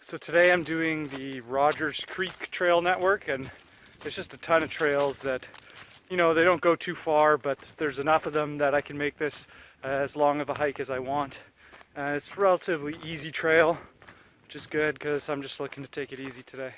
So today I'm doing the Rogers Creek Trail Network, and there's just a ton of trails that, you know, they don't go too far, but there's enough of them that I can make this as long of a hike as I want. It's a relatively easy trail, which is good because I'm just looking to take it easy today.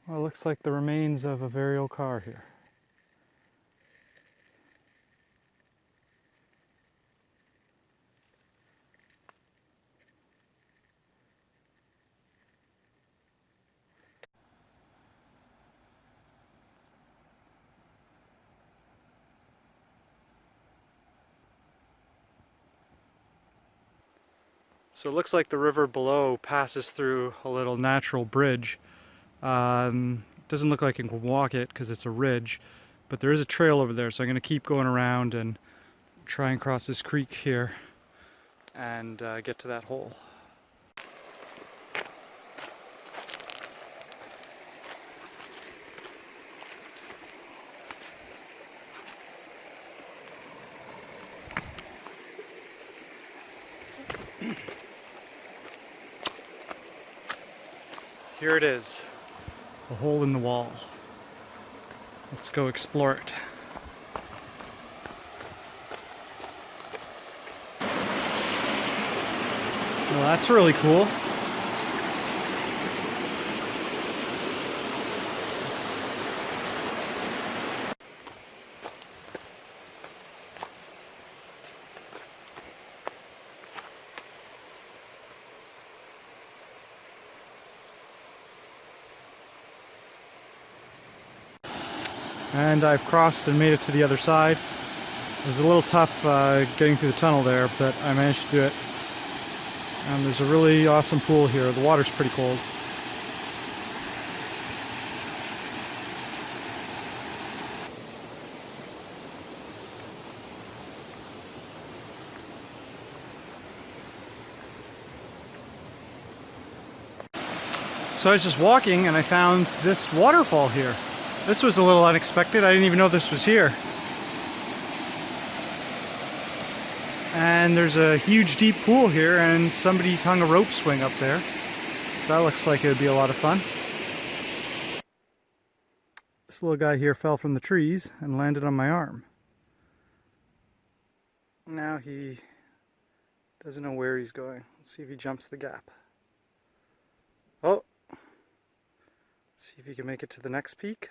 Well, it looks like the remains of a very old car here. So it looks like the river below passes through a little natural bridge. Doesn't look like I can walk it because it's a ridge, but there is a trail over there, so I'm going to keep going around and try and cross this creek here and get to that hole. Here it is, a hole in the wall. Let's go explore it. Well, that's really cool. And I've crossed and made it to the other side. It was a little tough getting through the tunnel there, but I managed to do it. And there's a really awesome pool here. The water's pretty cold. So I was just walking and I found this waterfall here. This was a little unexpected. I didn't even know this was here. And there's a huge deep pool here, and somebody's hung a rope swing up there. So that looks like it would be a lot of fun. This little guy here fell from the trees and landed on my arm. Now he doesn't know where he's going. Let's see if he jumps the gap. Oh! Let's see if he can make it to the next peak.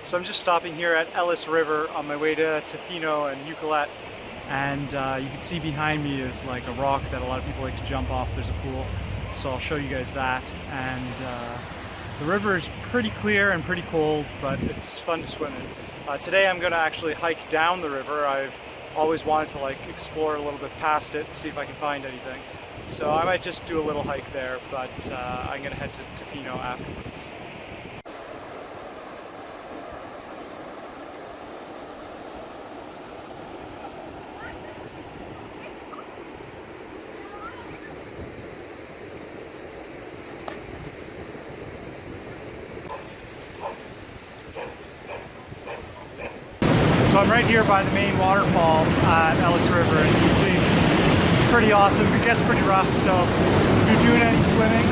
So I'm just stopping here at Ellis River on my way to Tofino and Ucluelet, and you can see behind me is like a rock that a lot of people like to jump off. There's a pool, so I'll show you guys that. And the river is pretty clear and pretty cold, but it's fun to swim in. Today I'm going to actually hike down the river. I've always wanted to like explore a little bit past it, see if I can find anything. So I might just do a little hike there, but I'm going to head to Tofino afterwards. So I'm right here by the main waterfall at Ellis River, and you can see it's pretty awesome. It gets pretty rough, so if you're doing any swimming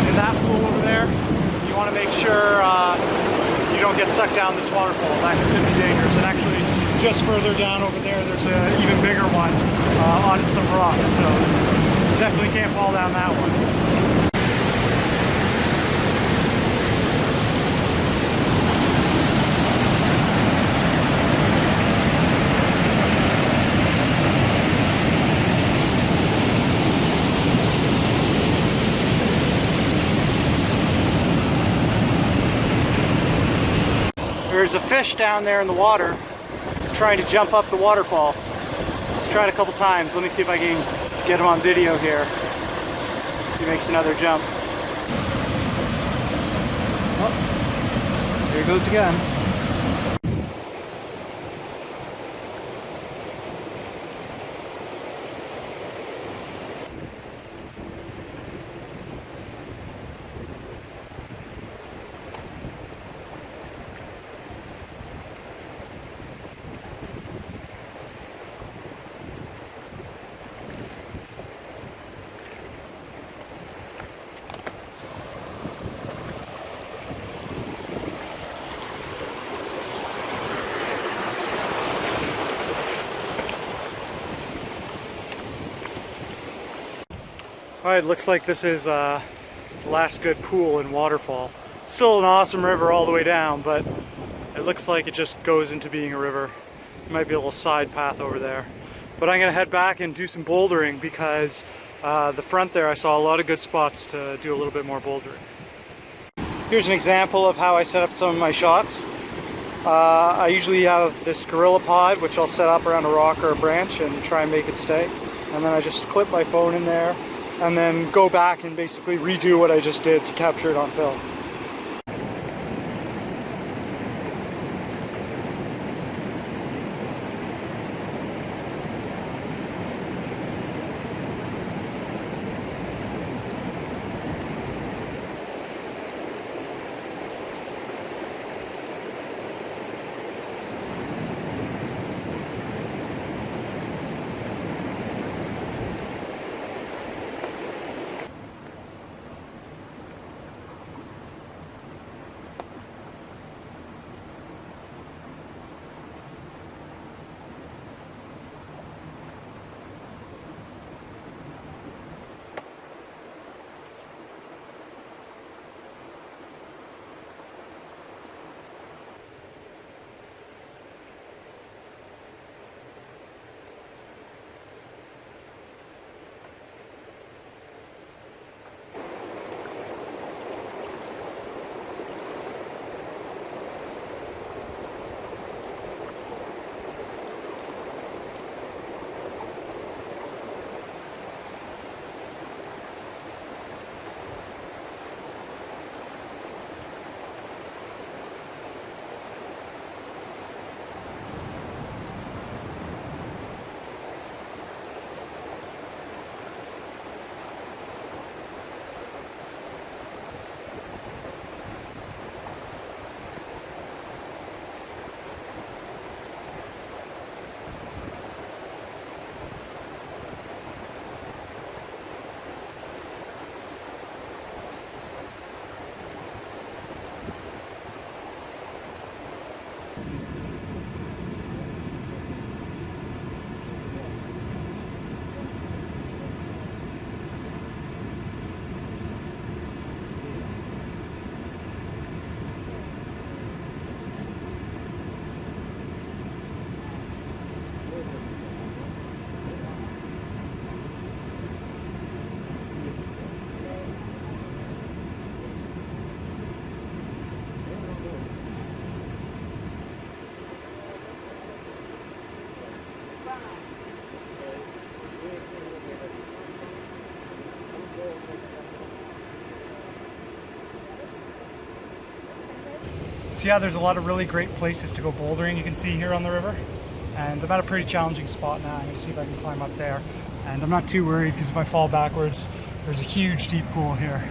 in that pool over there, you want to make sure you don't get sucked down this waterfall. That could be dangerous. And actually, just further down over there, there's an even bigger one on some rocks, so definitely can't fall down that one. There's a fish down there in the water trying to jump up the waterfall. He's tried a couple times. Let me see if I can get him on video here. He makes another jump. Oh, here he goes again. Alright, looks like this is the last good pool and waterfall. Still an awesome river all the way down, but it looks like it just goes into being a river. There might be a little side path over there. But I'm going to head back and do some bouldering because the front there I saw a lot of good spots to do a little bit more bouldering. Here's an example of how I set up some of my shots. I usually have this gorilla pod which I'll set up around a rock or a branch and try and make it stay. And then I just clip my phone in there and then go back and basically redo what I just did to capture it on film. So yeah, there's a lot of really great places to go bouldering you can see here on the river. And I'm at a pretty challenging spot now. I'm going to see if I can climb up there. And I'm not too worried because if I fall backwards, there's a huge deep pool here.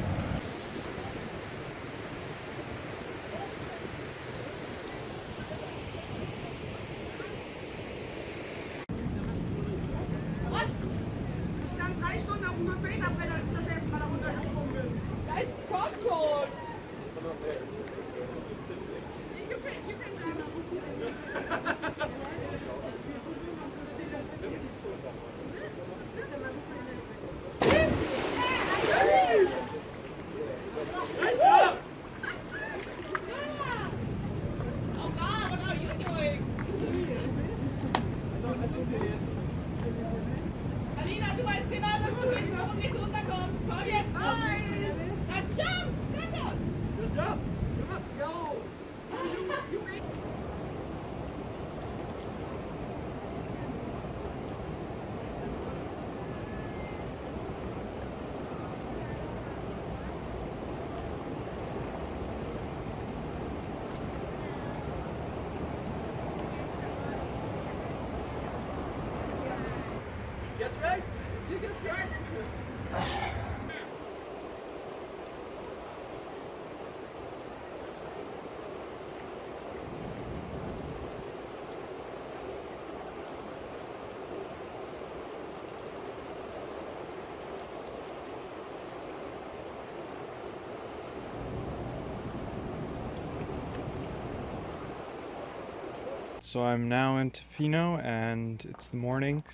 So I'm now in Tofino and it's the morning.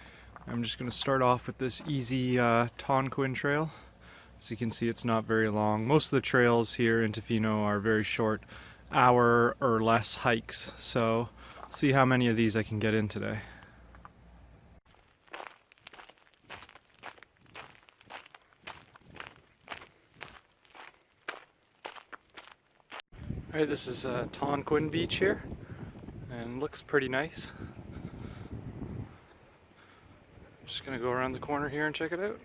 I'm just going to start off with this easy Tonquin trail. As you can see, it's not very long. Most of the trails here in Tofino are very short, hour or less hikes. So see how many of these I can get in today. Alright, this is Tonquin Beach here, and looks pretty nice. Just gonna go around the corner here and check it out.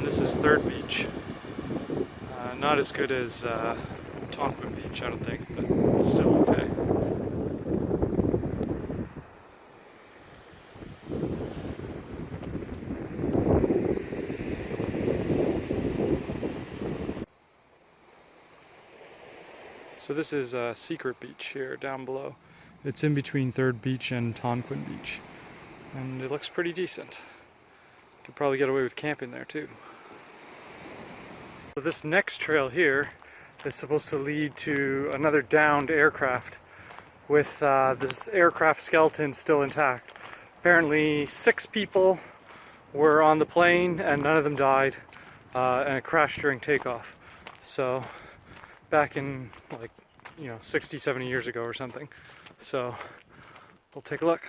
This is Third Beach. Not as good as Tonquin Beach, I don't think, but still okay. So this is Secret Beach here down below. It's in between Third Beach and Tonquin Beach, and it looks pretty decent. Could probably get away with camping there too. So this next trail here is supposed to lead to another downed aircraft with this aircraft skeleton still intact. Apparently 6 people were on the plane and none of them died, and it crashed during takeoff. So back in 60, 70 years ago or something. So we'll take a look.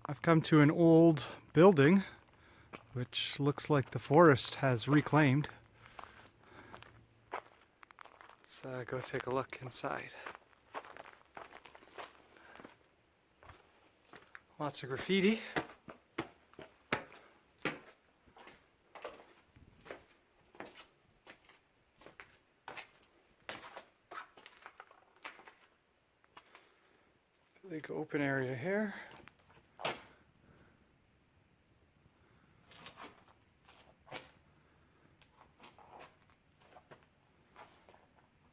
I've come to an old building which looks like the forest has reclaimed. Let's go take a look inside. Lots of graffiti. Big open area here.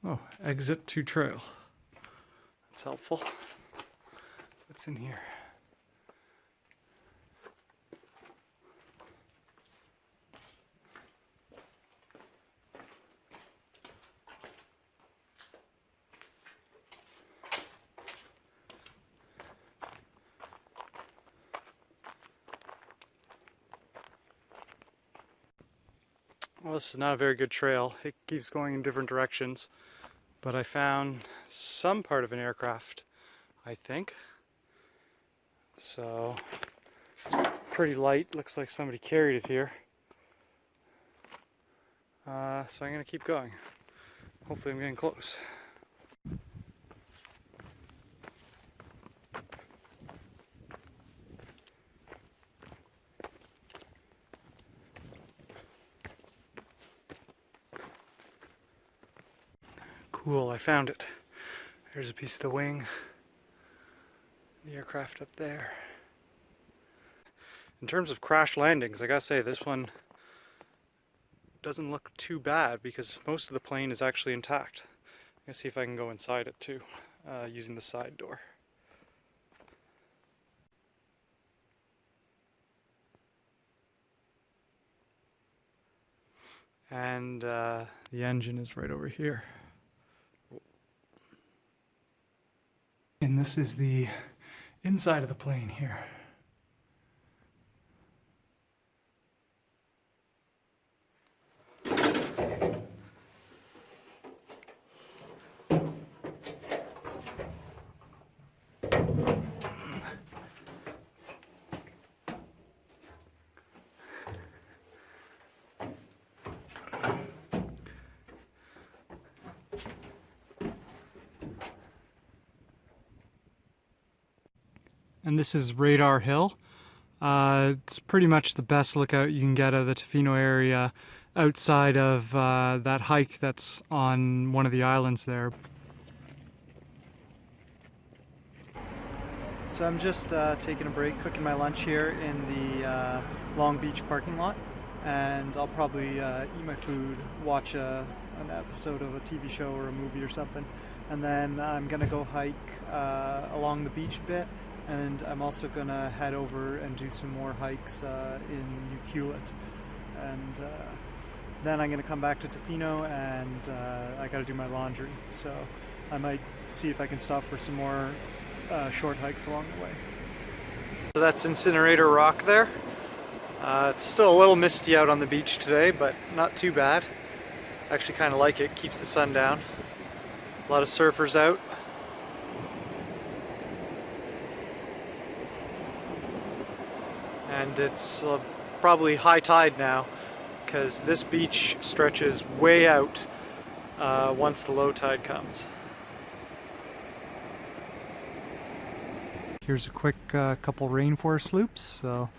Oh, exit to trail. That's helpful. What's in here? Well, this is not a very good trail. It keeps going in different directions. But I found some part of an aircraft, I think. So, it's pretty light. Looks like somebody carried it here. So I'm going to keep going. Hopefully I'm getting close. Cool, I found it. There's a piece of the wing. The aircraft up there. In terms of crash landings, I gotta say this one doesn't look too bad because most of the plane is actually intact. I'm gonna see if I can go inside it too, using the side door. And the engine is right over here. And this is the inside of the plane here. and this is Radar Hill. It's pretty much the best lookout you can get out of the Tofino area outside of that hike that's on one of the islands there. So I'm just taking a break, cooking my lunch here in the Long Beach parking lot, and I'll probably eat my food, watch an episode of a TV show or a movie or something, and then I'm gonna go hike along the beach a bit, and I'm also gonna head over and do some more hikes in Ucluelet, and then I'm gonna come back to Tofino, and I gotta do my laundry, so I might see if I can stop for some more short hikes along the way. So that's Incinerator Rock there. It's still a little misty out on the beach today, but not too bad. I actually kind of like it, keeps the sun down. A lot of surfers out. And it's probably high tide now, because this beach stretches way out once the low tide comes. Here's a quick couple Rainforest Loops, so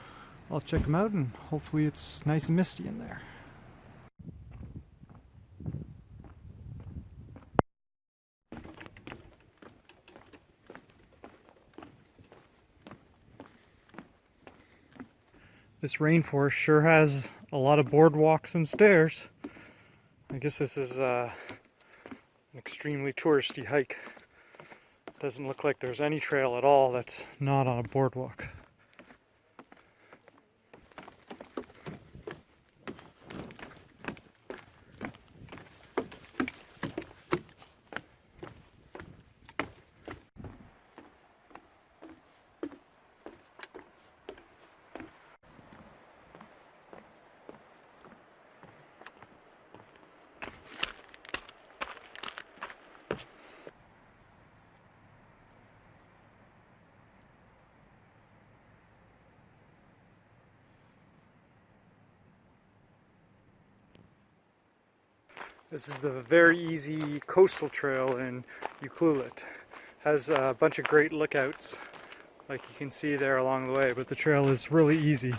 I'll check them out, and hopefully it's nice and misty in there. This rainforest sure has a lot of boardwalks and stairs. I guess this is an extremely touristy hike. Doesn't look like there's any trail at all that's not on a boardwalk. This is the very easy coastal trail in Ucluelet. Has a bunch of great lookouts, like you can see there along the way, but the trail is really easy.